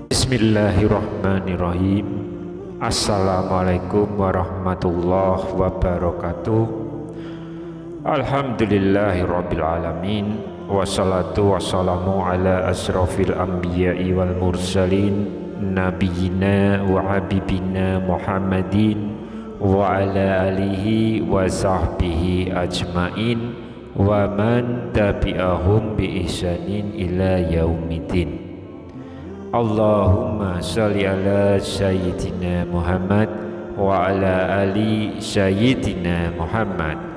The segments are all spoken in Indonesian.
Bismillahirrahmanirrahim. Assalamualaikum warahmatullahi wabarakatuh. Alhamdulillahirabbil alamin. Wassalatu wassalamu ala asrofil anbiya'i wal mursalin nabiyina wa habibina Muhammadin wa ala alihi wa sahbihi ajmain wa man tabi'ahum bi ihsanin ila yaumiddin. Allahumma sholli ala sayyidina Muhammad wa ala ali sayyidina Muhammad.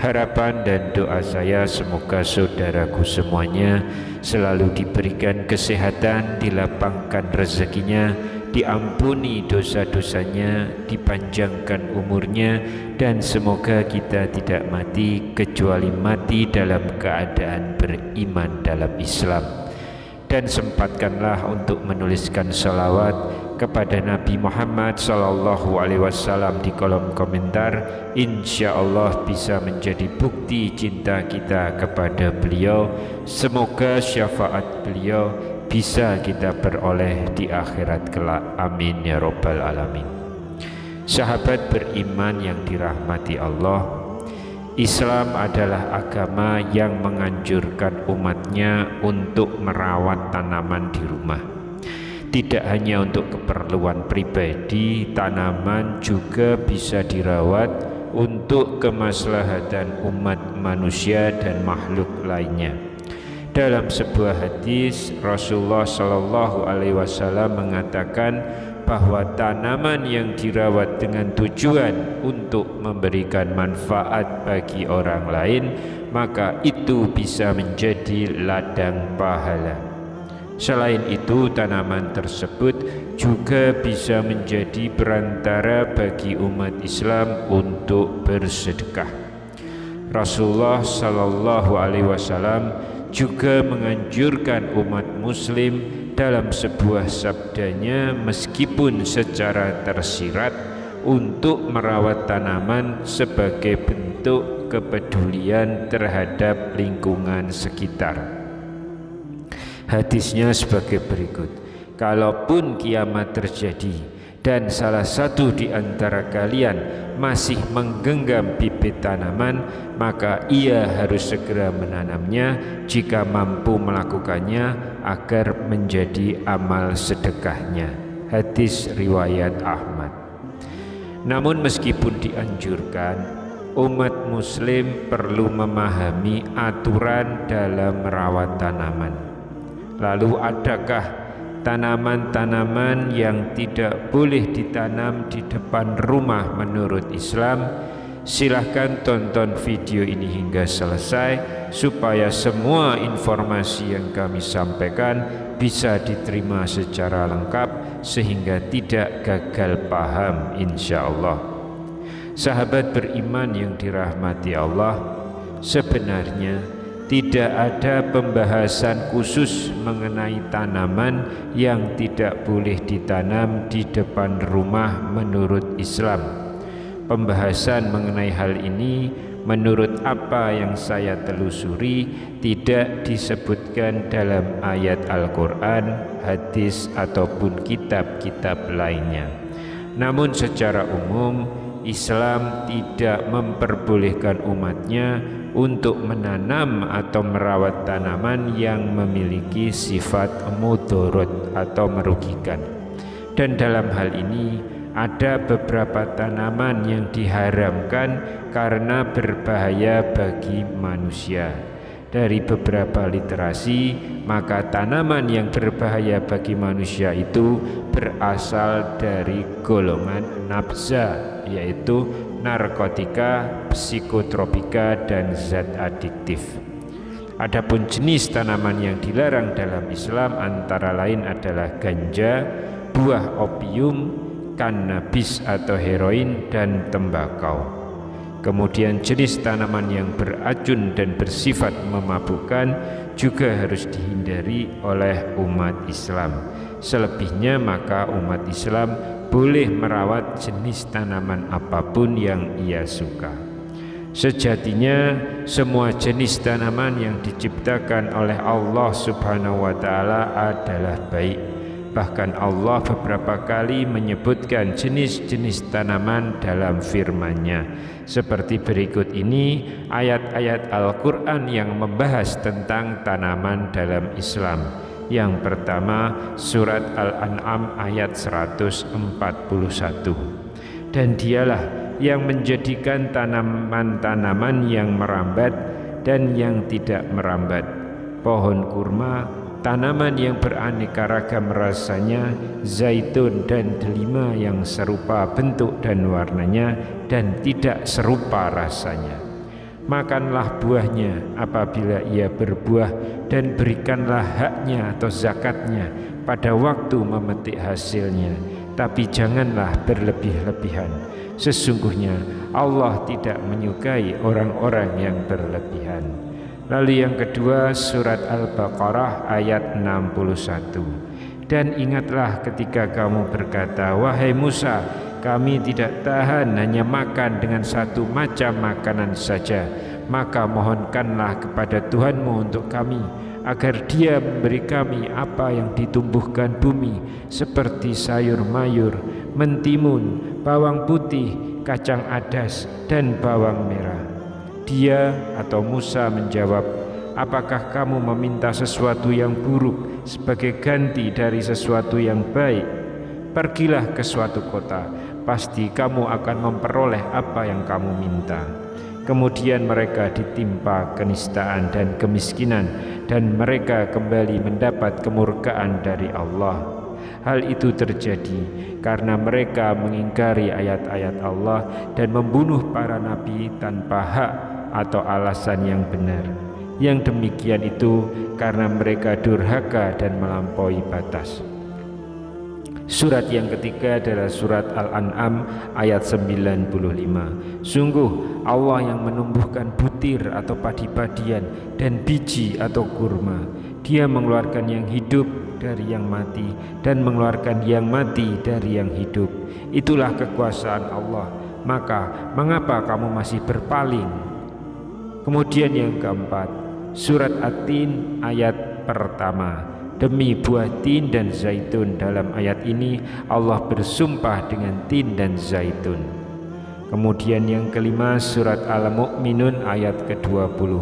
Harapan dan doa saya semoga saudaraku semuanya selalu diberikan kesehatan, dilapangkan rezekinya, diampuni dosa-dosanya, dipanjangkan umurnya, dan semoga kita tidak mati kecuali mati dalam keadaan beriman dalam Islam. Dan sempatkanlah untuk menuliskan salawat kepada Nabi Muhammad SAW di kolom komentar. Insya Allah bisa menjadi bukti cinta kita kepada beliau. Semoga syafaat beliau bisa kita peroleh di akhirat kelak. Amin ya rabbal alamin. Sahabat beriman yang dirahmati Allah, Islam adalah agama yang menganjurkan umatnya untuk merawat tanaman di rumah. Tidak hanya untuk keperluan pribadi, tanaman juga bisa dirawat untuk kemaslahatan umat manusia dan makhluk lainnya. Dalam sebuah hadis, Rasulullah SAW mengatakan bahwa tanaman yang dirawat dengan tujuan untuk memberikan manfaat bagi orang lain, maka itu bisa menjadi ladang pahala. Selain itu, tanaman tersebut juga bisa menjadi perantara bagi umat Islam untuk bersedekah. Rasulullah SAW juga menganjurkan umat muslim dalam sebuah sabdanya, meskipun secara tersirat, untuk merawat tanaman sebagai bentuk kepedulian terhadap lingkungan sekitar. Hadisnya sebagai berikut: kalaupun kiamat terjadi dan salah satu di antara kalian masih menggenggam bibit tanaman, maka ia harus segera menanamnya jika mampu melakukannya agar menjadi amal sedekahnya. Hadis riwayat Ahmad. Namun meskipun dianjurkan, umat muslim perlu memahami aturan dalam merawat tanaman. Lalu adakah tanaman-tanaman yang tidak boleh ditanam di depan rumah menurut Islam? Silahkan tonton video ini hingga selesai supaya semua informasi yang kami sampaikan bisa diterima secara lengkap sehingga tidak gagal paham insya Allah. Sahabat beriman yang dirahmati Allah, sebenarnya tidak ada pembahasan khusus mengenai tanaman yang tidak boleh ditanam di depan rumah menurut Islam. Pembahasan mengenai hal ini menurut apa yang saya telusuri tidak disebutkan dalam ayat Al-Quran, hadis ataupun kitab-kitab lainnya. Namun secara umum Islam tidak memperbolehkan umatnya untuk menanam atau merawat tanaman yang memiliki sifat mudorot atau merugikan. Dan dalam hal ini ada beberapa tanaman yang diharamkan karena berbahaya bagi manusia. Dari beberapa literasi, maka tanaman yang berbahaya bagi manusia itu berasal dari golongan nabza, yaitu narkotika, psikotropika, dan zat adiktif. Adapun jenis tanaman yang dilarang dalam Islam antara lain adalah ganja, buah opium, kannabis atau heroin, dan tembakau. Kemudian jenis tanaman yang beracun dan bersifat memabukkan juga harus dihindari oleh umat Islam. Selebihnya maka umat Islam boleh merawat jenis tanaman apapun yang ia suka. Sejatinya semua jenis tanaman yang diciptakan oleh Allah Subhanahu wa taala adalah baik. Bahkan Allah beberapa kali menyebutkan jenis-jenis tanaman dalam firman-Nya. Seperti berikut ini ayat-ayat Al-Quran yang membahas tentang tanaman dalam Islam. Yang pertama surat Al-An'am ayat 141. Dan dialah yang menjadikan tanaman-tanaman yang merambat dan yang tidak merambat, pohon kurma, tanaman yang beraneka ragam rasanya, zaitun dan delima yang serupa bentuk dan warnanya dan tidak serupa rasanya. Makanlah buahnya apabila ia berbuah dan berikanlah haknya atau zakatnya pada waktu memetik hasilnya, tapi janganlah berlebih-lebihan. Sesungguhnya Allah tidak menyukai orang-orang yang berlebihan. Lalu yang kedua surat Al-Baqarah ayat 61. Dan ingatlah ketika kamu berkata, wahai Musa, kami tidak tahan hanya makan dengan satu macam makanan saja, maka mohonkanlah kepada Tuhanmu untuk kami, agar Dia memberi kami apa yang ditumbuhkan bumi, seperti sayur mayur, mentimun, bawang putih, kacang adas, dan bawang merah. Dia atau Musa menjawab, apakah kamu meminta sesuatu yang buruk sebagai ganti dari sesuatu yang baik? Pergilah ke suatu kota, pasti kamu akan memperoleh apa yang kamu minta. Kemudian mereka ditimpa kenistaan dan kemiskinan, dan mereka kembali mendapat kemurkaan dari Allah. Hal itu terjadi karena mereka mengingkari ayat-ayat Allah dan membunuh para nabi tanpa hak atau alasan yang benar. Yang demikian itu karena mereka durhaka dan melampaui batas. Surat yang ketiga adalah surat Al-An'am ayat 95. Sungguh Allah yang menumbuhkan butir atau padi-padian dan biji atau kurma. Dia mengeluarkan yang hidup dari yang mati dan mengeluarkan yang mati dari yang hidup. Itulah kekuasaan Allah. Maka mengapa kamu masih berpaling? Kemudian yang keempat, surat At-Tin ayat pertama. Demi buah tin dan zaitun, dalam ayat ini Allah bersumpah dengan tin dan zaitun. Kemudian yang kelima surat Al-Mu'minun ayat ke-20.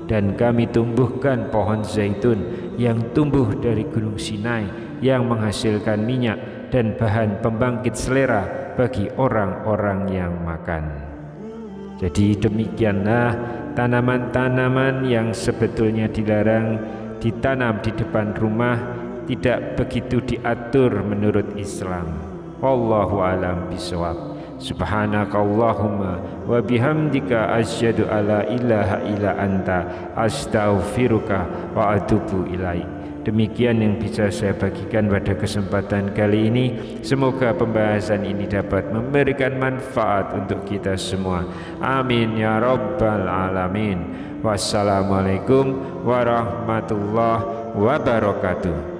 Dan kami tumbuhkan pohon zaitun yang tumbuh dari gunung Sinai, yang menghasilkan minyak dan bahan pembangkit selera bagi orang-orang yang makan. Jadi demikianlah tanaman-tanaman yang sebetulnya dilarang ditanam di depan rumah tidak begitu diatur menurut Islam. Wallahu a'lam bishawab. Subhanakallahumma wa bihamdika asyhadu alla ilaha illa anta astaghfiruka wa atubu ilaik. Demikian yang bisa saya bagikan pada kesempatan kali ini. Semoga pembahasan ini dapat memberikan manfaat untuk kita semua. Amin ya rabbal alamin. Wassalamualaikum warahmatullahi wabarakatuh.